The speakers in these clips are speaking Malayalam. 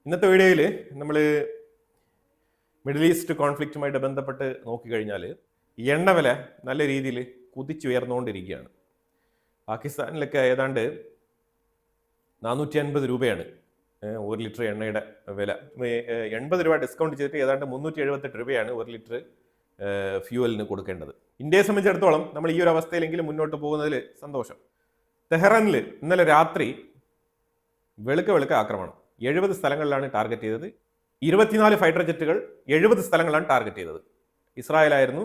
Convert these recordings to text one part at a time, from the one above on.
ഇന്നത്തെ വീഡിയോയിൽ നമ്മൾ മിഡിൽ ഈസ്റ്റ് കോൺഫ്ലിക്റ്റുമായിട്ട് ബന്ധപ്പെട്ട് നോക്കിക്കഴിഞ്ഞാൽ എണ്ണവില നല്ല രീതിയിൽ കുതിച്ചുയർന്നുകൊണ്ടിരിക്കുകയാണ്. പാകിസ്ഥാനിലൊക്കെ ഏതാണ്ട് 450 രൂപയാണ് 1 ലിറ്റർ എണ്ണയുടെ വില. 80 രൂപ ഡിസ്കൗണ്ട് ചെയ്തിട്ട് ഏതാണ്ട് 378 രൂപയാണ് 1 ലിറ്റർ ഫ്യൂവലിന് കൊടുക്കേണ്ടത്. ഇന്ത്യയെ സംബന്ധിച്ചിടത്തോളം നമ്മൾ ഈ ഒരു അവസ്ഥയിലെങ്കിലും മുന്നോട്ട് പോകുന്നതിൽ സന്തോഷം. തെഹ്റാനിൽ ഇന്നലെ രാത്രി വെളുക്ക ആക്രമണം 70 സ്ഥലങ്ങളിലാണ് ടാർഗറ്റ് ചെയ്തത്. 24 ഫൈറ്റർ ജെറ്റുകൾ 70 സ്ഥലങ്ങളിലാണ് ടാർഗറ്റ് ചെയ്തത്. ഇസ്രായേലായിരുന്നു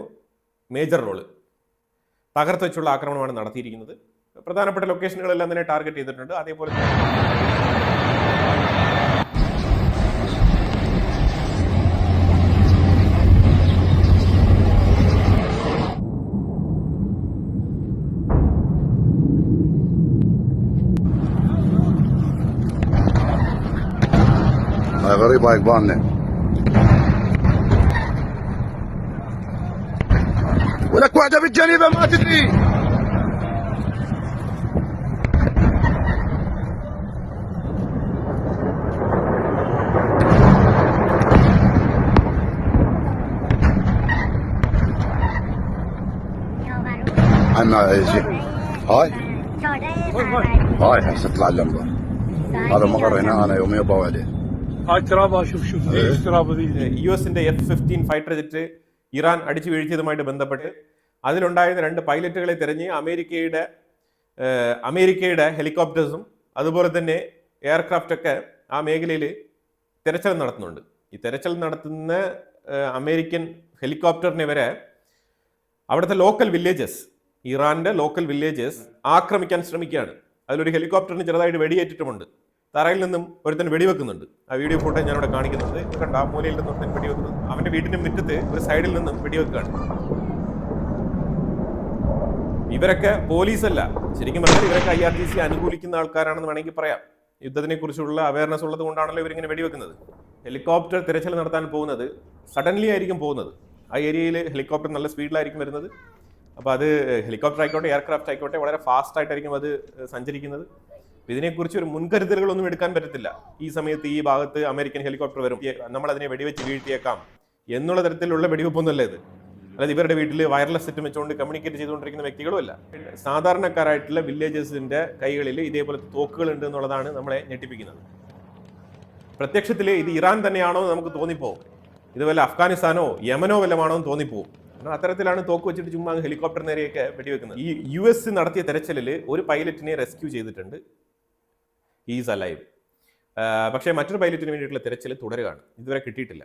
മേജർ റോള്. തകർത്ത് വെച്ചുള്ള ആക്രമണമാണ് നടത്തിയിരിക്കുന്നത്. പ്രധാനപ്പെട്ട ലൊക്കേഷനുകളെല്ലാം തന്നെ ടാർഗറ്റ് ചെയ്തിട്ടുണ്ട്. അതേപോലെ غريبة يقبالنا ولك واحدة بالجنيبة ما تدري عنا يجي هاي هسه تطلع اللمبة هذا مقر هنا انا يوميا ضوء عليه. യുഎസിന്റെ F-15 ഫൈറ്റർ ജെറ്റ് ഇറാൻ അടിച്ചു വീഴ്ത്തിയതുമായിട്ട് ബന്ധപ്പെട്ട് അതിലുണ്ടായിരുന്ന 2 പൈലറ്റുകളെ തിരഞ്ഞ് അമേരിക്കയുടെ ഹെലികോപ്റ്റേഴ്സും അതുപോലെ തന്നെ എയർക്രാഫ്റ്റ് ഒക്കെ ആ മേഖലയിൽ തിരച്ചിൽ നടത്തുന്നുണ്ട്. ഈ തിരച്ചിൽ നടത്തുന്ന അമേരിക്കൻ ഹെലികോപ്റ്ററിനെ വരെ അവിടുത്തെ ലോക്കൽ വില്ലേജസ്, ഇറാന്റെ ലോക്കൽ വില്ലേജസ് ആക്രമിക്കാൻ ശ്രമിക്കുകയാണ്. അതിലൊരു ഹെലികോപ്റ്ററിന് ചെറുതായിട്ട് വെടിയേറ്റിട്ടുമുണ്ട്. തറയിൽ നിന്നും ഒരുത്തൻ വെടിവെക്കുന്നുണ്ട്. ആ വീഡിയോ ഫോട്ടോ ഞാനിവിടെ കാണിക്കുന്നുണ്ട്. ഇത് കണ്ട ആ മൂലയിൽ നിന്നും ഒരുത്തൻ വെടിവെക്കുന്നത് അവന്റെ വീടിന്റെ മുറ്റത്ത് ഒരു സൈഡിൽ നിന്നും വെടിവെക്കുകയാണ്. ഇവരൊക്കെ പോലീസല്ല, ശരിക്കും പറഞ്ഞാൽ ഇവരൊക്കെ IRGC അനുകൂലിക്കുന്ന ആൾക്കാരാണെന്ന് വേണമെങ്കിൽ പറയാം. യുദ്ധത്തിനെ കുറിച്ചുള്ള അവയർനെസ് ഉള്ളത് കൊണ്ടാണല്ലോ ഇവരിങ്ങനെ വെടിവെക്കുന്നത്. ഹെലികോപ്റ്റർ തിരച്ചിൽ നടത്താൻ പോകുന്നത് സഡൻലി ആയിരിക്കും പോകുന്നത്. ആ ഏരിയയിൽ ഹെലികോപ്റ്റർ നല്ല സ്പീഡിലായിരിക്കും വരുന്നത്. അപ്പോൾ അത് ഹെലികോപ്റ്റർ ആയിക്കോട്ടെ എയർക്രാഫ്റ്റ് ആയിക്കോട്ടെ വളരെ ഫാസ്റ്റ് ആയിട്ടായിരിക്കും അത് സഞ്ചരിക്കുന്നത്. ഇതിനെക്കുറിച്ച് ഒരു മുൻകരുതലുകളൊന്നും എടുക്കാൻ പറ്റത്തില്ല. ഈ സമയത്ത് ഈ ഭാഗത്ത് അമേരിക്കൻ ഹെലികോപ്റ്റർ വരും, നമ്മൾ അതിനെ വെടിവെച്ച് വീഴ്ത്തിയേക്കാം എന്നുള്ള തരത്തിലുള്ള വെടിവെപ്പൊന്നുമല്ല ഇത്. അതായത് ഇവരുടെ വീട്ടിൽ വയർലെസ് സെറ്റ് വെച്ചുകൊണ്ട് കമ്മ്യൂണിക്കേറ്റ് ചെയ്തുകൊണ്ടിരിക്കുന്ന വ്യക്തികളുമല്ല. സാധാരണക്കാരായിട്ടുള്ള വില്ലേജസിന്റെ കൈകളിൽ ഇതേപോലത്തെ തോക്കുകൾ ഉണ്ട് എന്നുള്ളതാണ് നമ്മളെ ഞെട്ടിപ്പിക്കുന്നത്. പ്രത്യക്ഷത്തിൽ ഇത് ഇറാൻ തന്നെയാണോ എന്ന് നമുക്ക് തോന്നിപ്പോവും. ഇത് വല്ല അഫ്ഗാനിസ്ഥാനോ യമനോ വല്ലമാണോ എന്ന് തോന്നിപ്പോവും. അത്തരത്തിലാണ് തോക്ക് വെച്ചിട്ട് ചുമ്മാ ഹെലികോപ്റ്റർ നേരെയൊക്കെ വെടിവെക്കുന്നത്. ഈ US നടത്തിയ തെരച്ചിലിൽ ഒരു പൈലറ്റിനെ റെസ്ക്യൂ ചെയ്തിട്ടുണ്ട്. Is alive. പക്ഷേ മറ്റൊരു പൈലറ്റിന് വേണ്ടിയിട്ടുള്ള തിരച്ചിൽ തുടരുകയാണ്. ഇതുവരെ കിട്ടിയിട്ടില്ല.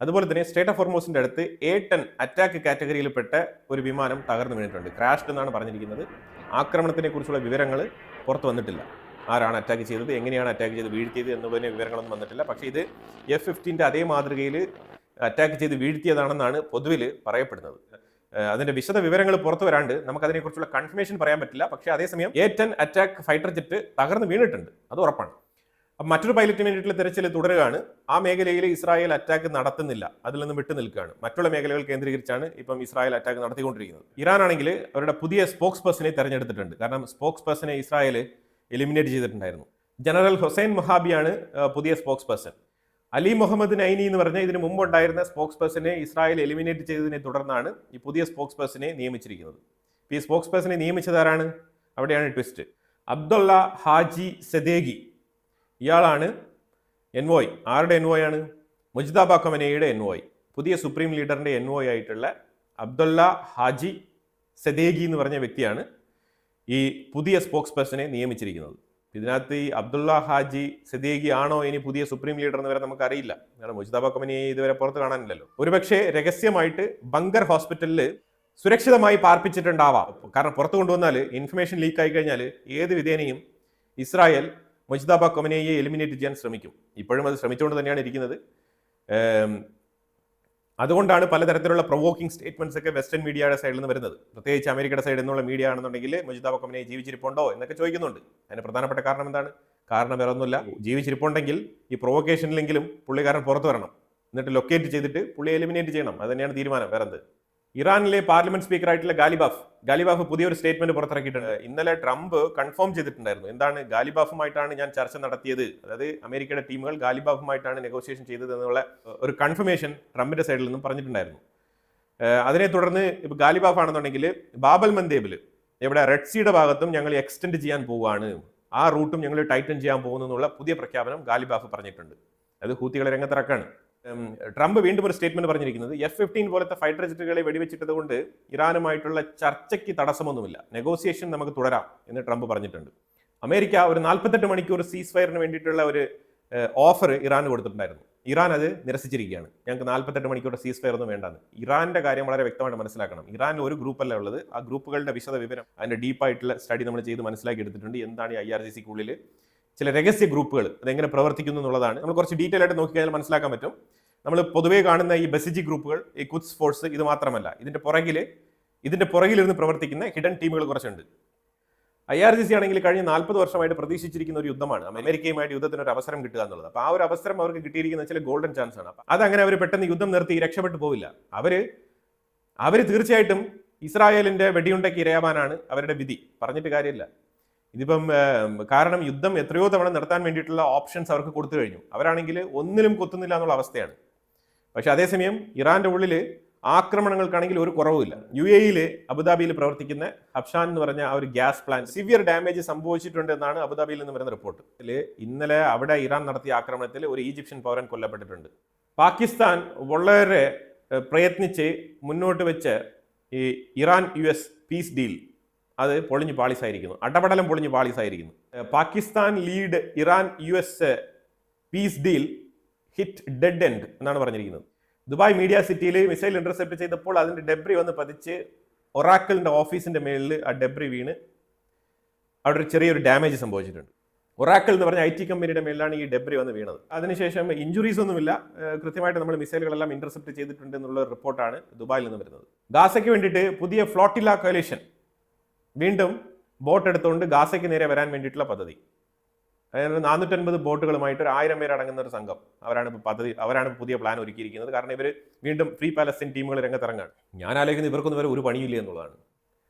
അതുപോലെ തന്നെ സ്റ്റേറ്റ് ഓഫ് ഹോർമൂസിന്റെ അടുത്ത് A-10 അറ്റാക്ക് കാറ്റഗറിയിൽപ്പെട്ട ഒരു വിമാനം തകർന്നു വീണിട്ടുണ്ട്. ക്രാഷ്ഡ് എന്നാണ് പറഞ്ഞിരിക്കുന്നത്. ആക്രമണത്തിനെ കുറിച്ചുള്ള വിവരങ്ങൾ പുറത്തു വന്നിട്ടില്ല. ആരാണ് അറ്റാക്ക് ചെയ്തത്, എങ്ങനെയാണ് അറ്റാക്ക് ചെയ്ത് വീഴ്ത്തിയത് എന്നുള്ളതിന് വിവരങ്ങളൊന്നും വന്നിട്ടില്ല. പക്ഷേ ഇത് F-15 അതേ മാതൃകയിൽ അറ്റാക്ക് ചെയ്ത് വീഴ്ത്തിയതാണെന്നാണ് പൊതുവിൽ പറയപ്പെടുന്നത്. അതിന്റെ വിശദ വിവരങ്ങൾ പുറത്തു വരാണ്ട് നമുക്കതിനെക്കുറിച്ചുള്ള കൺഫർമേഷൻ പറയാൻ പറ്റില്ല. പക്ഷേ അതേസമയം A-10 അറ്റാക്ക് ഫൈറ്റർ ജെറ്റ് തകർന്ന് വീണിട്ടുണ്ട്, അത് ഉറപ്പാണ്. അപ്പം മറ്റൊരു പൈലറ്റിന് വേണ്ടിയിട്ടുള്ള തെരച്ചിൽ തുടരുകയാണ്. ആ മേഖലയിൽ ഇസ്രായേൽ അറ്റാക്ക് നടത്തുന്നില്ല, അതിൽ നിന്ന് വിട്ടു നിൽക്കുകയാണ്. മറ്റുള്ള മേഖലകൾ കേന്ദ്രീകരിച്ചാണ് ഇപ്പം ഇസ്രായേൽ അറ്റാക്ക് നടത്തിക്കൊണ്ടിരിക്കുന്നത്. ഇറാൻ ആണെങ്കിൽ അവരുടെ പുതിയ സ്പോക്സ് പേഴ്സണെ തെരഞ്ഞെടുത്തിട്ടുണ്ട്. കാരണം സ്പോക്സ് പേഴ്സണെ ഇസ്രായേൽ എലിമിനേറ്റ് ചെയ്തിട്ടുണ്ടായിരുന്നു. ജനറൽ ഹുസൈൻ മൊഹാബിയാണ് പുതിയ സ്പോക്സ് പേഴ്സൺ. അലി മുഹമ്മദ് നൈനി എന്ന് പറഞ്ഞ ഇതിന് മുമ്പ് ഉണ്ടായിരുന്ന സ്പോക്സ് പേഴ്സണെ ഇസ്രായേൽ എലിമിനേറ്റ് ചെയ്തതിനെ തുടർന്നാണ് ഈ പുതിയ സ്പോക്സ് പേഴ്സണെ നിയമിച്ചിരിക്കുന്നത്. ഈ സ്പോക്സ് പേഴ്സണെ നിയമിച്ചതാരാണ്? അവിടെയാണ് ട്വിസ്റ്റ്. അബ്ദുള്ള ഹാജി സദേഗി, ഇയാളാണ് എൻവോയ്. ആരുടെ എൻവോയ് ആണ്? മുജ്തബ ഖമനേയിയുടെ എൻവോയ്. പുതിയ സുപ്രീം ലീഡറിന്റെ എൻവോയ് ആയിട്ടുള്ള അബ്ദുള്ള ഹാജി സദേഗി എന്ന് പറഞ്ഞ വ്യക്തിയാണ് ഈ പുതിയ സ്പോക്സ് പേഴ്സണെ നിയമിച്ചിരിക്കുന്നത്. ഇതിനകത്ത് ഈ അബ്ദുള്ള ഹാജി സദേഗി ആണോ ഇനി പുതിയ സുപ്രീം ലീഡർ എന്ന് വരെ നമുക്കറിയില്ല. കാരണം മുജ്തബ ഖമനയെ ഇതുവരെ പുറത്ത് കാണാനില്ലല്ലോ. ഒരുപക്ഷെ രഹസ്യമായിട്ട് ബങ്കർ ഹോസ്പിറ്റലിൽ സുരക്ഷിതമായി പാർപ്പിച്ചിട്ടുണ്ടാവാം. കാരണം പുറത്തു കൊണ്ടുവന്നാൽ ഇൻഫർമേഷൻ ലീക്ക് ആയി കഴിഞ്ഞാൽ ഏത് വിധേനയും ഇസ്രായേൽ മുജ്തബ ഖമനയെ എലിമിനേറ്റ് ചെയ്യാൻ ശ്രമിക്കും. ഇപ്പോഴും അത് ശ്രമിച്ചുകൊണ്ട് തന്നെയാണ് ഇരിക്കുന്നത്. അതുകൊണ്ടാണ് പലതരത്തിലുള്ള പ്രൊവോക്കിംഗ് സ്റ്റേറ്റ്മെന്റ്സ് ഒക്കെ വെസ്റ്റേൺ മീഡിയയുടെ സൈഡിൽ നിന്ന് വരുന്നത്. പ്രത്യേകിച്ച് അമേരിക്കയുടെ സൈഡിൽ നിന്നുള്ള മീഡിയ ആണെന്നുണ്ടെങ്കിൽ മുജ്തബ ഖമനയെ ജീവിച്ചിരിപ്പുണ്ടോ എന്നൊക്കെ ചോദിക്കുന്നുണ്ട്. അതിന് പ്രധാനപ്പെട്ട കാരണം എന്താണ്? കാരണം വേറെ ഒന്നുമില്ല, ജീവിച്ചിരിപ്പുണ്ടെങ്കിൽ ഈ പ്രൊവോക്കേഷനിലെങ്കിലും പുള്ളിക്കാരൻ പുറത്തു വരണം, എന്നിട്ട് ലൊക്കേറ്റ് ചെയ്തിട്ട് പുള്ളിയെ എലിമിനേറ്റ് ചെയ്യണം. അത് തന്നെയാണ് തീരുമാനം. വേറെന്ത്? ഇറാനിലെ പാർലമെന്റ് സ്പീക്കർ ആയിട്ടുള്ള ഗാലിബാഫ് പുതിയൊരു സ്റ്റേറ്റ്മെന്റ് പുറത്തിറക്കിയിട്ടുണ്ട്. ഇന്നലെ ട്രംപ് കൺഫേം ചെയ്തിട്ടുണ്ടായിരുന്നു. എന്താണ്? ഗാലിബാഫുമായിട്ടാണ് ഞാൻ ചർച്ച നടത്തിയത്, അതായത് അമേരിക്കയുടെ ടീമുകൾ ഗാലിബാഫുമായിട്ടാണ് നെഗോഷിയേഷൻ ചെയ്തത് എന്നുള്ള ഒരു കൺഫർമേഷൻ ട്രംപിന്റെ സൈഡിൽ നിന്നും പറഞ്ഞിട്ടുണ്ടായിരുന്നു. അതിനെ തുടർന്ന് ഇപ്പൊ ഗാലിബാഫ് ആണെന്നുണ്ടെങ്കിൽ ബാബൽ മന്ദേബിൽ ഇവിടെ റെഡ് സീയുടെ ഭാഗത്തും ഞങ്ങൾ എക്സ്റ്റെൻഡ് ചെയ്യാൻ പോവുകയാണ്, ആ റൂട്ടും ഞങ്ങൾ ടൈറ്റൻ ചെയ്യാൻ പോകുന്നു എന്നുള്ള പുതിയ പ്രഖ്യാപനം ഗാലിബാഫ് പറഞ്ഞിട്ടുണ്ട്. അത് ഹൂത്തികളെ രംഗത്തിറക്കാണ്. ട്രംപ് വീണ്ടും ഒരു സ്റ്റേറ്റ്മെന്റ് പറഞ്ഞിരിക്കുന്നത് F-15 പോലത്തെ ഫൈറ്റർ ജെറ്റുകളെ വെടിവെച്ചിട്ടത് കൊണ്ട് ഇറാനുമായിട്ടുള്ള ചർച്ചയ്ക്ക് തടസ്സമൊന്നുമില്ല, നെഗോസിയേഷൻ നമുക്ക് തുടരാം എന്ന് ട്രംപ് പറഞ്ഞിട്ടുണ്ട്. അമേരിക്ക ഒരു 48 മണിക്കൂർ സീസ് ഫയറിന് വേണ്ടിയിട്ടുള്ള ഒരു ഓഫർ ഇറാന് കൊടുത്തിട്ടുണ്ടായിരുന്നു. ഇറാൻ അത് നിരസിച്ചിരിക്കുകയാണ്. ഞങ്ങൾക്ക് 48 മണിക്കൂർ സീസ് ഫയർ ഒന്നും വേണ്ടെന്ന്. ഇറാന്റെ കാര്യം വളരെ വ്യക്തമായിട്ട് മനസ്സിലാക്കണം. ഇറാനിൽ ഒരു ഗ്രൂപ്പല്ല ഉള്ളത്. ആ ഗ്രൂപ്പുകളുടെ വിശദ വിവരം അതിന്റെ ഡീപ്പായിട്ടുള്ള സ്റ്റഡി നമ്മൾ ചെയ്ത് മനസ്സിലാക്കി എടുത്തിട്ടുണ്ട്. എന്താണ് ഈ IRGCക്കുള്ളിൽ ചില രഹസ്യ ഗ്രൂപ്പുകൾ അതെങ്ങനെ പ്രവർത്തിക്കുന്നു എന്നുള്ളതാണ്. നമ്മൾ കുറച്ച് ഡീറ്റെയിൽ ആയിട്ട് നോക്കിക്കഴിഞ്ഞാൽ മനസ്സിലാക്കാൻ പറ്റും. നമ്മൾ പൊതുവേ കാണുന്ന ഈ ബസിജി ഗ്രൂപ്പുകൾ, ഈ കുദ്സ് ഫോഴ്സ്, ഇത് മാത്രമല്ല, ഇതിന്റെ പുറകിലിരുന്ന് പ്രവർത്തിക്കുന്ന ഹിഡൻ ടീമുകൾ കുറച്ചുണ്ട്. IRGC ആണെങ്കിൽ കഴിഞ്ഞ 40 വർഷമായിട്ട് പ്രതീക്ഷിച്ചിരിക്കുന്ന ഒരു യുദ്ധമാണ്, അമേരിക്കയുമായിട്ട് യുദ്ധത്തിന് ഒരു അവസരം കിട്ടുക എന്നുള്ളത്. അപ്പോൾ ആ ഒരു അവസരം അവർക്ക് കിട്ടിയിരിക്കുന്ന ചില ഗോൾഡൻ ചാൻസ് ആണ്. അതങ്ങനെ അവർ പെട്ടെന്ന് യുദ്ധം നിർത്തി രക്ഷപ്പെട്ടു പോവില്ല. അവര് തീർച്ചയായിട്ടും ഇസ്രായേലിന്റെ വെടിയുണ്ടയ്ക്ക് ഇരയാവാനാണ് അവരുടെ വിധി, പറഞ്ഞിട്ട് കാര്യമില്ല. ഇതിപ്പം കാരണം യുദ്ധം എത്രയോ തവണ നിർത്താൻ വേണ്ടിയിട്ടുള്ള ഓപ്ഷൻസ് അവർക്ക് കൊടുത്തു കഴിഞ്ഞു. അവരാണെങ്കിൽ ഒന്നിലും കൊത്തുന്നില്ല എന്നുള്ള അവസ്ഥയാണ്. പക്ഷെ അതേസമയം ഇറാന്റെ ഉള്ളിൽ ആക്രമണങ്ങൾക്കാണെങ്കിൽ ഒരു കുറവുമില്ല. UAE അബുദാബിയിൽ പ്രവർത്തിക്കുന്ന ഹബ്ഷാൻ എന്ന് പറഞ്ഞ ആ ഒരു ഗ്യാസ് പ്ലാന്റ് സിവിയർ ഡാമേജ് സംഭവിച്ചിട്ടുണ്ട് എന്നാണ് അബുദാബിയിൽ നിന്ന് വരുന്ന റിപ്പോർട്ട്. ഇന്നലെ അവിടെ ഇറാൻ നടത്തിയ ആക്രമണത്തിൽ ഒരു ഈജിപ്ഷ്യൻ പൗരൻ കൊല്ലപ്പെട്ടിട്ടുണ്ട്. പാകിസ്ഥാൻ വളരെ പ്രയത്നിച്ച് മുന്നോട്ട് വെച്ച ഈ ഇറാൻ US പീസ് ഡീൽ അത് പൊളിഞ്ഞു പാളിസായിരിക്കുന്നു, അടപടലം പൊളിഞ്ഞു പാളിസായിരിക്കുന്നു. Pakistan lead Iran US peace deal hit dead end എന്നാണ് പറഞ്ഞിരിക്കുന്നത്. ദുബായ് മീഡിയ സിറ്റിയിൽ മിസൈൽ ഇന്റർസെപ്റ്റ് ചെയ്തപ്പോൾ അതിന്റെ ഡെബ്രി വന്ന് പതിച്ച് ഒറാക്കിളിന്റെ ഓഫീസിന്റെ മേളിൽ ആ ഡെബ്രി വീണ് അവിടെ ഒരു ചെറിയൊരു ഡാമേജ് സംഭവിച്ചിട്ടുണ്ട്. ഒറാക്കിൾ എന്ന് പറഞ്ഞ IT കമ്പനിയുടെ മേളിലാണ് ഈ ഡെബ്രി വന്ന് വീണത്. അതിനുശേഷം ഇഞ്ചുറീസ് ഒന്നുമില്ല, കൃത്യമായിട്ട് നമ്മൾ മിസൈലുകളെല്ലാം ഇന്റർസെപ്റ്റ് ചെയ്തിട്ടുണ്ട് എന്നുള്ള റിപ്പോർട്ടാണ് ദുബായിൽ നിന്ന് വരുന്നത്. ഗാസയ്ക്ക് വേണ്ടിയിട്ട് പുതിയ ഫ്ലോട്ടില കോalition വീണ്ടും ബോട്ട് എടുത്തുകൊണ്ട് ഗാസയ്ക്ക് നേരെ വരാൻ വേണ്ടിയിട്ടുള്ള പദ്ധതി. അതായത് 450 ബോട്ടുകളുമായിട്ട് 1000 പേര് അടങ്ങുന്ന ഒരു സംഘം അവരാണ് പുതിയ പ്ലാൻ ഒരുക്കിയിരിക്കുന്നത്. കാരണം ഇവർ വീണ്ടും ഫ്രീ പാലസ്തീൻ ടീമുകൾ രംഗത്തിറങ്ങാണ്. ഞാൻ ആലോചിക്കുന്നത് ഇവർക്കൊന്നും വരെ ഒരു പണിയില്ല എന്നുള്ളതാണ്.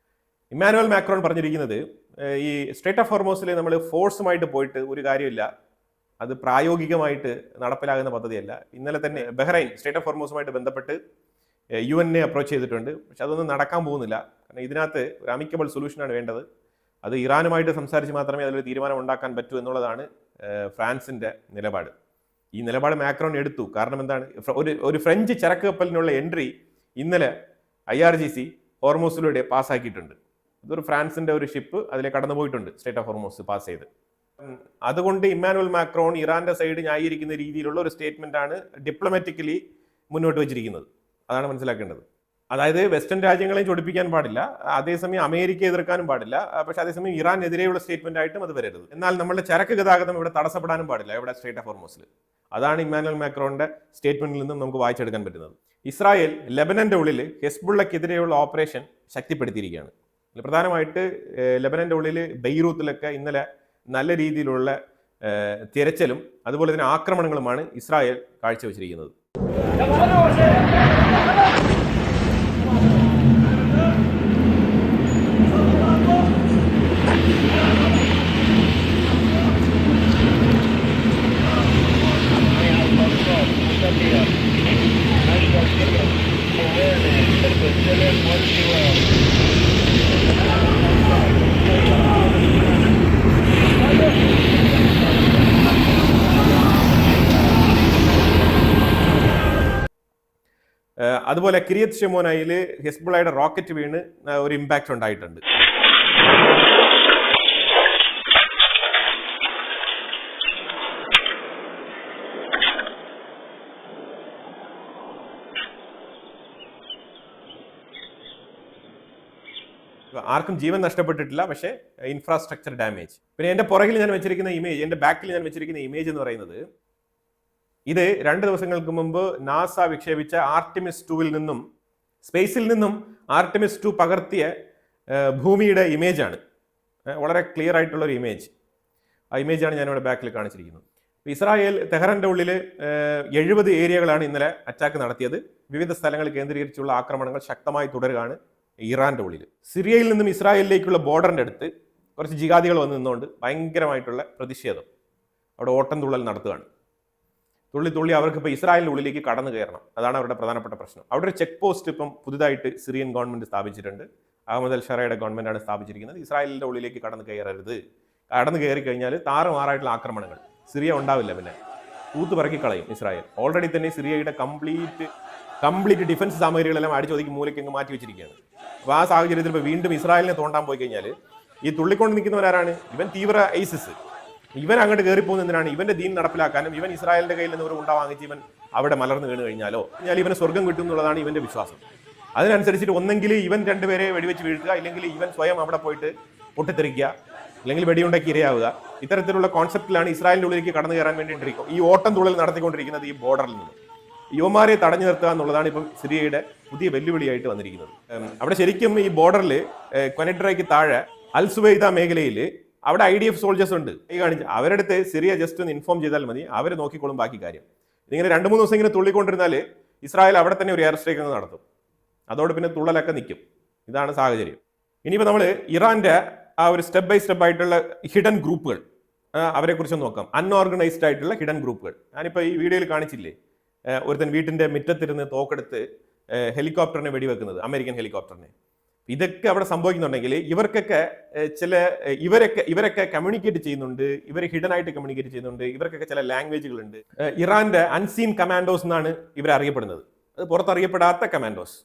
ഇമ്മാനുവൽ മാക്രോൺ പറഞ്ഞിരിക്കുന്നത് ഈ സ്ട്രേറ്റ് ഓഫ് ഹോർമോസിൽ നമ്മൾ ഫോഴ്സുമായിട്ട് പോയിട്ട് ഒരു കാര്യമില്ല, അത് പ്രായോഗികമായിട്ട് നടപ്പിലാകുന്ന പദ്ധതിയല്ല. ഇന്നലെ തന്നെ ബഹ്റൈൻ സ്ട്രേറ്റ് ഓഫ് ഹോർമോസുമായിട്ട് ബന്ധപ്പെട്ട് UN അപ്രോച്ച് ചെയ്തിട്ടുണ്ട്. പക്ഷെ അതൊന്നും നടക്കാൻ പോകുന്നില്ല. കാരണം ഇതിനകത്ത് ഒരു അമിക്കബിൾ സൊല്യൂഷനാണ് വേണ്ടത്. അത് ഇറാനുമായിട്ട് സംസാരിച്ച് മാത്രമേ അതിലൊരു തീരുമാനം ഉണ്ടാക്കാൻ പറ്റൂ എന്നുള്ളതാണ് ഫ്രാൻസിന്റെ നിലപാട്. ഈ നിലപാട് മാക്രോൺ എടുത്തു. കാരണം എന്താണ്? ഒരു ഫ്രഞ്ച് ചരക്ക് കപ്പലിനുള്ള എൻട്രി ഇന്നലെ IRGC ഹോർമോസിലൂടെ പാസ്സാക്കിയിട്ടുണ്ട്. ഇതൊരു ഫ്രാൻസിന്റെ ഒരു ഷിപ്പ് അതിലെ കടന്നുപോയിട്ടുണ്ട് സ്ട്രേറ്റ് ഓഫ് ഹോർമോസ് പാസ് ചെയ്ത്. അതുകൊണ്ട് ഇമ്മാനുവൽ മാക്രോൺ ഇറാന്റെ സൈഡ് ന്യായീകരിക്കുന്ന രീതിയിലുള്ള ഒരു സ്റ്റേറ്റ്മെന്റ് ആണ് ഡിപ്ലോമാറ്റിക്കലി മുന്നോട്ട് വെച്ചിരിക്കുന്നത്. അതാണ് മനസ്സിലാക്കേണ്ടത്. അതായത് വെസ്റ്റേൺ രാജ്യങ്ങളെ ചൊടിപ്പിക്കാൻ പാടില്ല, അതേസമയം അമേരിക്ക എതിർക്കാനും പാടില്ല, പക്ഷെ അതേസമയം ഇറാനെതിരെയുള്ള സ്റ്റേറ്റ്മെന്റ് ആയിട്ടും അത് വരരുത്. എന്നാൽ നമ്മുടെ ചരക്ക് ഗതാഗതം ഇവിടെ തടസ്സപ്പെടാനും പാടില്ല, ഇവിടെ സ്ട്രേറ്റ് ഓഫ് ഹോർമോസിൽ. അതാണ് ഇമ്മാനുവൽ മാക്രോണിന്റെ സ്റ്റേറ്റ്മെന്റിൽ നിന്നും നമുക്ക് വായിച്ചെടുക്കാൻ പറ്റുന്നത്. ഇസ്രായേൽ ലെബനന്റെ ഉള്ളിൽ ഹെസ്ബുള്ളക്കെതിരെയുള്ള ഓപ്പറേഷൻ ശക്തിപ്പെടുത്തിയിരിക്കുകയാണ്. പ്രധാനമായിട്ട് ലെബനന്റെ ഉള്ളിൽ ബെയ്റൂത്തിലൊക്കെ ഇന്നലെ നല്ല രീതിയിലുള്ള തിരച്ചിലും അതുപോലെ തന്നെ ആക്രമണങ്ങളുമാണ് ഇസ്രായേൽ കാഴ്ചവെച്ചിരിക്കുന്നത്. അതുപോലെ കിരിയത്ത് ഷെമോനയിൽ ഹെസ്ബുള്ളയുടെ റോക്കറ്റ് വീണ് ഒരു ഇമ്പാക്ട് ഉണ്ടായിട്ടുണ്ട്. ആർക്കും ജീവൻ നഷ്ടപ്പെട്ടിട്ടില്ല, പക്ഷേ ഇൻഫ്രാസ്ട്രക്ചർ ഡാമേജ്. പിന്നെ എൻ്റെ പുറകിൽ ഞാൻ വെച്ചിരിക്കുന്ന ഇമേജ്, എൻ്റെ ബാക്കിൽ ഞാൻ വെച്ചിരിക്കുന്ന ഇമേജ് എന്ന് പറയുന്നത്, ഇത് 2 ദിവസങ്ങൾക്ക് മുമ്പ് നാസ വിക്ഷേപിച്ച ആർട്ടിമിസ് 2 നിന്നും സ്പേസിൽ നിന്നും ആർട്ടിമിസ് 2 പകർത്തിയ ഭൂമിയുടെ ഇമേജാണ്. വളരെ ക്ലിയർ ആയിട്ടുള്ളൊരു ഇമേജ്. ആ ഇമേജാണ് ഞാനിവിടെ ബാക്കിൽ കാണിച്ചിരിക്കുന്നത്. ഇസ്രായേൽ തെഹ്റാന്റെ ഉള്ളിൽ 70 ഏരിയകളാണ് ഇന്നലെ അറ്റാക്ക് നടത്തിയത്. വിവിധ സ്ഥലങ്ങൾ കേന്ദ്രീകരിച്ചുള്ള ആക്രമണങ്ങൾ ശക്തമായി തുടരുകയാണ് ഇറാന്റെ ഉള്ളിൽ. സിറിയയിൽ നിന്നും ഇസ്രായേലിലേക്കുള്ള ബോർഡറിന്റെ അടുത്ത് കുറച്ച് ജിഹാദികൾ വന്ന് നിന്നുകൊണ്ട് ഭയങ്കരമായിട്ടുള്ള പ്രതിഷേധം അവിടെ ഓട്ടം തുള്ളൽ നടത്തുകയാണ്. തുള്ളി അവർക്ക് ഇപ്പോൾ ഇസ്രായേലിന്റെ ഉള്ളിലേക്ക് കടന്നു കയറണം. അതാണ് അവരുടെ പ്രധാനപ്പെട്ട പ്രശ്നം. അവിടെ ഒരു ചെക്ക് പോസ്റ്റ് ഇപ്പം പുതുതായിട്ട് സിറിയൻ ഗവൺമെന്റ് സ്ഥാപിച്ചിട്ടുണ്ട്. അഹമ്മദ് അൽ ഷറയുടെ ഗവൺമെന്റാണ് സ്ഥാപിച്ചിരിക്കുന്നത്. ഇസ്രായേലിന്റെ ഉള്ളിലേക്ക് കടന്നു കയറരുത്, കടന്നു കയറി കഴിഞ്ഞാൽ താറുമാറായിട്ടുള്ള ആക്രമണങ്ങൾ സിറിയ ഉണ്ടാവില്ല, പിന്നെ തൂത്തുപറക്കി കളയും ഇസ്രായേൽ. ഓൾറെഡി തന്നെ സിറിയയുടെ കംപ്ലീറ്റ് ഡിഫൻസ് സാമഗ്രികളെല്ലാം അടിച്ചൊതുക്കി മൂലയ്ക്ക് അങ്ങ് മാറ്റി വെച്ചിരിക്കുകയാണ്. അപ്പോൾ ആ സാഹചര്യത്തിൽ ഇപ്പോൾ വീണ്ടും ഇസ്രായേലിനെ തോണ്ടാൻ പോയി കഴിഞ്ഞാൽ ഈ തുള്ളിക്കൊണ്ട് നിൽക്കുന്നവരാരാണ്? ഇവൻ തീവ്ര ഐസിസ്. ഇവൻ അങ്ങോട്ട് കയറിപ്പോകുന്നതിനാണ് ഇവന്റെ ദീൻ നടപ്പിലാക്കാനും. ഇവൻ ഇസ്രായേലിന്റെ കയ്യിൽ നിന്ന് ഒരു ഉണ്ട വാങ്ങിച്ച് ഇവൻ അവിടെ മലർന്നു വീണ് കഴിഞ്ഞാലോ ഇവന് സ്വർഗം കിട്ടും എന്നുള്ളതാണ് ഇവന്റെ വിശ്വാസം. അതിനനുസരിച്ചിട്ട് ഒന്നെങ്കിൽ ഇവൻ രണ്ടുപേരെ വെടിവെച്ച് വീഴ്ത്തുക, ഇല്ലെങ്കിൽ ഇവൻ സ്വയം അവിടെ പോയിട്ട് പൊട്ടിത്തെറിക്കുക, അല്ലെങ്കിൽ വെടിയുണ്ടാക്കി ഇരയാവുക. ഇത്തരത്തിലുള്ള കോൺസെപ്റ്റിലാണ് ഇസ്രായേലിന്റെ ഉള്ളിലേക്ക് കടന്നു കയറാൻ വേണ്ടിയിട്ടിരിക്കും ഈ ഓട്ടം തുള്ളൽ നടത്തിക്കൊണ്ടിരിക്കുന്നത് ഈ ബോർഡറിൽ നിന്ന്. യുവമാരെ തടഞ്ഞു നിർത്തുക എന്നുള്ളതാണ് ഇപ്പം സിറിയയുടെ പുതിയ വെല്ലുവിളിയായിട്ട് വന്നിരിക്കുന്നത്. അവിടെ ശരിക്കും ഈ ബോർഡറിൽ കൊനഡ്രയ്ക്ക് താഴെ അൽസുവൈദ മേഖലയിൽ അവിടെ IDF സോൾജേഴ്സ് ഉണ്ട്. ഈ കാണിച്ച് അവരടുത്ത് സിറിയ ജസ്റ്റ് ഒന്ന് ഇൻഫോം ചെയ്താൽ മതി, അവർ നോക്കിക്കോളും ബാക്കി കാര്യം. ഇതിങ്ങനെ 2-3 ദിവസം ഇങ്ങനെ തുള്ളിക്കൊണ്ടിരുന്നാൽ ഇസ്രായേൽ അവിടെ തന്നെ ഒരു എയർ സ്ട്രൈക്ക് അങ്ങ് നടത്തും. അതോടെ പിന്നെ തുള്ളലൊക്കെ നിൽക്കും. ഇതാണ് സാഹചര്യം. ഇനിയിപ്പോൾ നമ്മൾ ഇറാന്റെ ആ ഒരു സ്റ്റെപ്പ് ബൈ സ്റ്റെപ്പ് ആയിട്ടുള്ള ഹിഡൻ ഗ്രൂപ്പുകൾ അവരെ കുറിച്ച് നോക്കാം. അൺഓർഗനൈസ്ഡ് ആയിട്ടുള്ള ഹിഡൻ ഗ്രൂപ്പുകൾ ഞാനിപ്പോൾ ഈ വീഡിയോയിൽ കാണിച്ചില്ലേ, ഒരുത്തൻ വീട്ടിന്റെ മുറ്റത്തിരുന്ന് തോക്കെടുത്ത് ഹെലികോപ്റ്ററിനെ വെടിവെക്കുന്നത്, അമേരിക്കൻ ഹെലികോപ്റ്ററിനെ. ഇതൊക്കെ അവിടെ സംഭവിക്കുന്നുണ്ടെങ്കിൽ ഇവരൊക്കെ കമ്മ്യൂണിക്കേറ്റ് ചെയ്യുന്നുണ്ട്, ഇവർ ഹിഡൻ ആയിട്ട് കമ്മ്യൂണിക്കേറ്റ് ചെയ്യുന്നുണ്ട്, ഇവർക്കൊക്കെ ചില ലാംഗ്വേജുകളുണ്ട്. ഇറാന്റെ അൺസീൻ കമാൻഡോസ് എന്നാണ് ഇവർ അറിയപ്പെടുന്നത്, അത് പുറത്തറിയപ്പെടാത്ത കമാൻഡോസ്.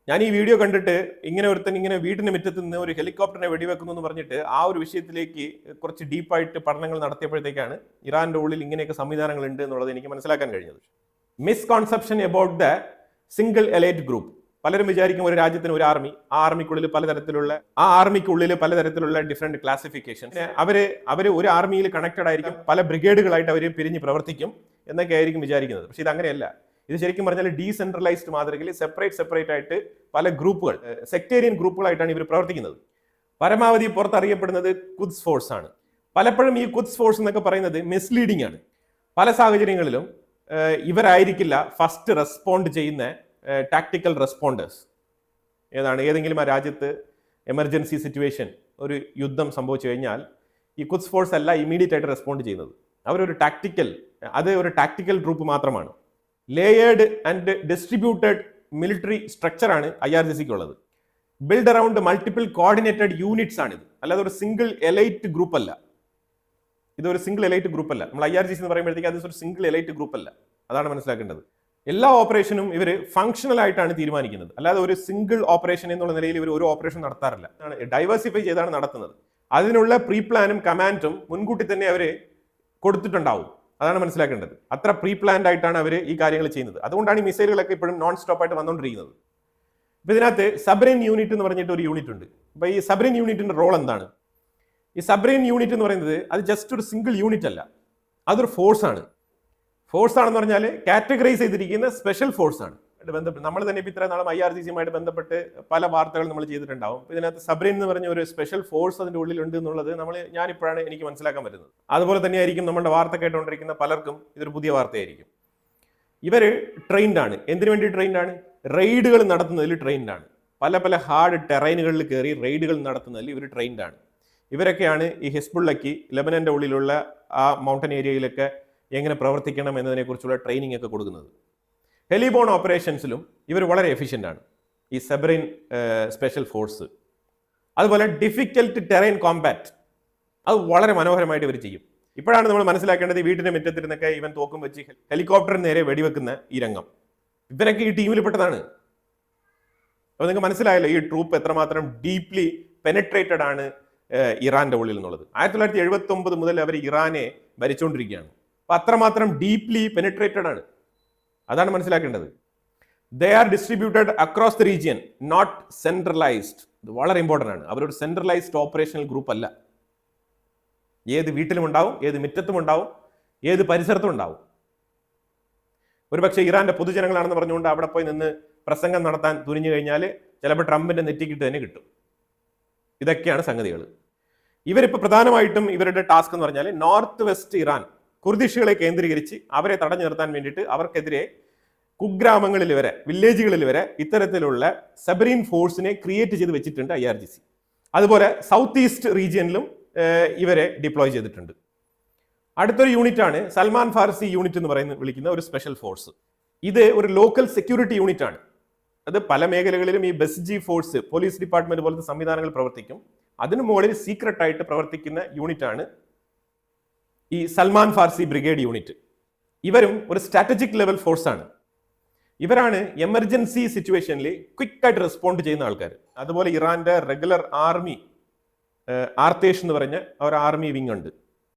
ഞാൻ ഈ വീഡിയോ കണ്ടിട്ട് ഇങ്ങനെ ഒരുത്തൻ ഇങ്ങനെ വീടിന്റെ മുറ്റത്ത് നിന്ന് ഒരു ഹെലികോപ്റ്ററിനെ വെടിവെക്കുന്നു എന്ന് പറഞ്ഞിട്ട് ആ ഒരു വിഷയത്തിലേക്ക് കുറച്ച് ഡീപ്പായിട്ട് പഠനങ്ങൾ നടത്തിയപ്പോഴത്തേക്കാണ് ഇറാന്റെ ഉള്ളിൽ ഇങ്ങനെയൊക്കെ സംവിധാനങ്ങൾ ഉണ്ട് എന്നുള്ളത് എനിക്ക് മനസ്സിലാക്കാൻ കഴിഞ്ഞത്. Misconception about the single elite group. പലരും വിചാരിക്കും ഒരു രാജ്യത്തിന് ഒരു ആർമി, ആ ആർമിക്കുള്ളിൽ പലതരത്തിലുള്ള ഡിഫറെന്റ് ക്ലാസിഫിക്കേഷൻ. അവര് ഒരു ആർമിയിൽ കണക്റ്റഡ് ആയിരിക്കും, പല ബ്രിഗേഡുകളായിട്ട് അവർ പിരിഞ്ഞ് പ്രവർത്തിക്കും എന്നൊക്കെ ആയിരിക്കും വിചാരിക്കുന്നത്. പക്ഷെ ഇത് അങ്ങനെയല്ല. ഇത് ശരിക്കും പറഞ്ഞാൽ ഡീസെൻട്രലൈസ്ഡ് മാതൃകയിൽ സെപ്പറേറ്റ് ആയിട്ട് പല ഗ്രൂപ്പുകൾ, സെക്ടേറിയൻ ഗ്രൂപ്പുകളായിട്ടാണ് ഇവർ പ്രവർത്തിക്കുന്നത്. പരമാവധി പുറത്തറിയപ്പെടുന്നത് ഖുദ്സ് ഫോഴ്സ് ആണ്. പലപ്പോഴും ഈ ഖുദ്സ് ഫോഴ്സ് എന്നൊക്കെ പറയുന്നത് മിസ്ലീഡിംഗ് ആണ്. പല സാഹചര്യങ്ങളിലും ഇവരായിരിക്കില്ല ഫസ്റ്റ് റെസ്പോണ്ട് ചെയ്യുന്ന ടാക്ടിക്കൽ റെസ്പോണ്ടേഴ്സ്. ഏതെങ്കിലും ആ രാജ്യത്ത് എമർജൻസി സിറ്റുവേഷൻ, ഒരു യുദ്ധം സംഭവിച്ചു കഴിഞ്ഞാൽ ഈ ഖുദ്സ് ഫോഴ്സ് അല്ല ഇമ്മീഡിയറ്റ് ആയിട്ട് റെസ്പോണ്ട് ചെയ്യുന്നത്. ഒരു ടാക്ടിക്കൽ ഗ്രൂപ്പ് മാത്രമാണ്. ലേയേർഡ് ആൻഡ് ഡിസ്ട്രിബ്യൂട്ടഡ് മിലിറ്ററി സ്ട്രക്ചറാണ് IRGC ഉള്ളത്. Build around multiple coordinated units ആണിത്, അല്ലാതെ ഒരു സിംഗിൾ എലൈറ്റ് ഗ്രൂപ്പ് അല്ല. ഇതൊരു സിംഗിൾ എലൈറ്റ് ഗ്രൂപ്പ് അല്ല. നമ്മൾ IRGC എന്ന് പറയുമ്പോഴത്തേക്ക് അത് ഒരു സിംഗിൾ എലൈറ്റ് ഗ്രൂപ്പ് അല്ല. അതാണ് മനസ്സിലാക്കേണ്ടത്. എല്ലാ ഓപ്പറേഷനും ഇവർ ഫങ്ഷണൽ ആയിട്ടാണ് തീരുമാനിക്കുന്നത്, അല്ലാതെ ഒരു സിംഗിൾ ഓപ്പറേഷൻ എന്നുള്ള നിലയിൽ ഇവർ ഒരു ഓപ്പറേഷൻ നടത്താറില്ല. ഡൈവേഴ്സിഫൈ ചെയ്താണ് നടത്തുന്നത്. അതിനുള്ള പ്രീ പ്ലാനും കമാൻഡും മുൻകൂട്ടി തന്നെ അവർ കൊടുത്തിട്ടുണ്ടാവും. അതാണ് മനസ്സിലാക്കേണ്ടത്. അത്ര പ്രീ പ്ലാൻഡ് ആയിട്ടാണ് അവർ ഈ കാര്യങ്ങൾ ചെയ്യുന്നത്. അതുകൊണ്ടാണ് ഈ മിസൈലുകളൊക്കെ ഇപ്പോഴും നോൺ സ്റ്റോപ്പ് ആയിട്ട് വന്നുകൊണ്ടിരിക്കുന്നത്. ഇപ്പൊ ഇതിനകത്ത് സബ്രെയിൻ യൂണിറ്റ് എന്ന് പറഞ്ഞിട്ട് ഒരു യൂണിറ്റ് ഉണ്ട്. അപ്പൊ ഈ സബ്രെയിൻ യൂണിറ്റിന്റെ റോൾ എന്താണ്? ഈ സബ്രെയിൻ യൂണിറ്റ് എന്ന് പറയുന്നത് അത് ജസ്റ്റ് ഒരു സിംഗിൾ യൂണിറ്റ് അല്ല, അതൊരു ഫോഴ്സ് ആണ്. ഫോഴ്സ് ആണെന്ന് പറഞ്ഞാൽ കാറ്റഗറൈസ് ചെയ്തിരിക്കുന്ന സ്പെഷ്യൽ ഫോഴ്സ് ആണ്. നമ്മൾ തന്നെ ഇപ്പം ഇത്ര നാളും IRGCയുമായിട്ട് ബന്ധപ്പെട്ട് പല വാർത്തകൾ നമ്മൾ ചെയ്തിട്ടുണ്ടാവും. ഇതിനകത്ത് സബ്രെയിൻ എന്ന് പറഞ്ഞ ഒരു സ്പെഷ്യൽ ഫോഴ്സ് അതിൻ്റെ ഉള്ളിലുണ്ട് എന്നുള്ളത് ഞാനിപ്പോഴാണ് എനിക്ക് മനസ്സിലാക്കാൻ പറ്റുന്നത്. അതുപോലെ തന്നെയായിരിക്കും നമ്മുടെ വാർത്ത കേട്ടുകൊണ്ടിരിക്കുന്ന പലർക്കും ഇതൊരു പുതിയ വാർത്തയായിരിക്കും. ഇവർ ട്രെയിൻഡ് ആണ്. എന്തിനു വേണ്ടി ട്രെയിൻഡ് ആണ്? റെയ്ഡുകൾ നടത്തുന്നതിൽ ട്രെയിൻഡ് ആണ്. പല ഹാർഡ് ടെറൈനുകളിൽ കയറി റെയ്ഡുകൾ നടത്തുന്നതിൽ ഇവർ ട്രെയിൻഡ് ആണ്. ഇവരൊക്കെയാണ് ഈ ഹിസ്ബുള്ളയ്ക്ക് ലെബനന്റെ ഉള്ളിലുള്ള ആ മൗണ്ടൻ ഏരിയയിലൊക്കെ എങ്ങനെ പ്രവർത്തിക്കണം എന്നതിനെക്കുറിച്ചുള്ള ട്രെയിനിങ് ഒക്കെ കൊടുക്കുന്നത്. ഹെലിബോൺ ഓപ്പറേഷൻസിലും ഇവർ വളരെ എഫിഷ്യൻ്റ് ആണ്, ഈ സബ്രെയിൻ സ്പെഷ്യൽ ഫോഴ്സ്. അതുപോലെ ഡിഫിക്കൽട്ട് ടെറൈൻ കോമ്പാറ്റ് അത് വളരെ മനോഹരമായിട്ട് ഇവർ ചെയ്യും. ഇപ്പോഴാണ് നമ്മൾ മനസ്സിലാക്കേണ്ടത് വീട്ടിന്റെ മുറ്റത്തിരുന്നൊക്കെ ഇവൻ തോക്കും വെച്ച് ഹെലികോപ്റ്ററിന് നേരെ വെടിവെക്കുന്ന ഈ രംഗം. ഇവരൊക്കെ ഈ ടീമിൽപ്പെട്ടതാണ്. അപ്പോൾ നിങ്ങൾക്ക് മനസ്സിലായല്ലോ ഈ ട്രൂപ്പ് എത്രമാത്രം ഡീപ്ലി പെനട്രേറ്റഡ് ആണ് ഇറാന്റെ ഉള്ളിൽ എന്നുള്ളത്. 1979 മുതൽ അവർ ഇറാനെ ഭരിച്ചുകൊണ്ടിരിക്കുകയാണ്. അപ്പൊ അത്രമാത്രം ഡീപ്ലി പെനട്രേറ്റഡ് ആണ്. അതാണ് മനസ്സിലാക്കേണ്ടത്. They are distributed across the region, not centralised. ഇത് വളരെ ഇമ്പോർട്ടൻ്റ് ആണ്. അവരൊരു സെൻട്രലൈസ്ഡ് ഓപ്പറേഷണൽ ഗ്രൂപ്പ് അല്ല. ഏത് വീട്ടിലും ഉണ്ടാവും, ഏത് മുറ്റത്തും ഉണ്ടാവും, ഏത് പരിസരത്തും ഉണ്ടാവും. ഒരുപക്ഷെ ഇറാന്റെ പൊതുജനങ്ങളാണെന്ന് പറഞ്ഞുകൊണ്ട് അവിടെ പോയി നിന്ന് പ്രസംഗം നടത്താൻ തുനിഞ്ഞു കഴിഞ്ഞാൽ ചിലപ്പോൾ ട്രംപിന്റെ നെറ്റിക്കിട്ട് തന്നെ കിട്ടും. ഇതൊക്കെയാണ് സംഗതികൾ. ഇവരിപ്പോൾ പ്രധാനമായിട്ടും ഇവരുടെ ടാസ്ക് എന്ന് പറഞ്ഞാൽ നോർത്ത് വെസ്റ്റ് ഇറാൻ, കുർദിഷുകളെ കേന്ദ്രീകരിച്ച് അവരെ തടഞ്ഞു നിർത്താൻ വേണ്ടിയിട്ട് അവർക്കെതിരെ കുഗ്രാമങ്ങളിൽ വരെ, വില്ലേജുകളിൽ വരെ ഇത്തരത്തിലുള്ള സബരീൻ ഫോഴ്സിനെ ക്രിയേറ്റ് ചെയ്ത് വെച്ചിട്ടുണ്ട് IRGC. അതുപോലെ സൗത്ത് ഈസ്റ്റ് റീജിയനിലും ഇവരെ ഡിപ്ലോയ് ചെയ്തിട്ടുണ്ട്. അടുത്തൊരു യൂണിറ്റ് ആണ് സൽമാൻ ഫാർസി യൂണിറ്റ് എന്ന് വിളിക്കുന്ന ഒരു സ്പെഷ്യൽ ഫോഴ്സ്. ഇത് ഒരു ലോക്കൽ സെക്യൂരിറ്റി യൂണിറ്റ് ആണ്. അത് പല മേഖലകളിലും ഈ ബെസ്ജി ഫോഴ്സ്, പോലീസ് ഡിപ്പാർട്ട്മെന്റ് പോലത്തെ സംവിധാനങ്ങൾ പ്രവർത്തിക്കും. അതിനു മുകളിൽ സീക്രട്ട് ആയിട്ട് പ്രവർത്തിക്കുന്ന യൂണിറ്റ് ആണ് ഈ സൽമാൻ ഫാർസി ബ്രിഗേഡ് യൂണിറ്റ്. ഇവരും ഒരു സ്ട്രാറ്റജിക് ലെവൽ ഫോഴ്സ് ആണ്. ഇവരാണ് എമർജൻസി സിറ്റുവേഷനിൽ ക്വിക്കായിട്ട് റെസ്പോണ്ട് ചെയ്യുന്ന ആൾക്കാർ. അതുപോലെ ഇറാന്റെ റെഗുലർ ആർമി, ആർത്തേഷ് എന്ന് പറഞ്ഞ ഒരു ആർമി വിങ് ഉണ്ട്.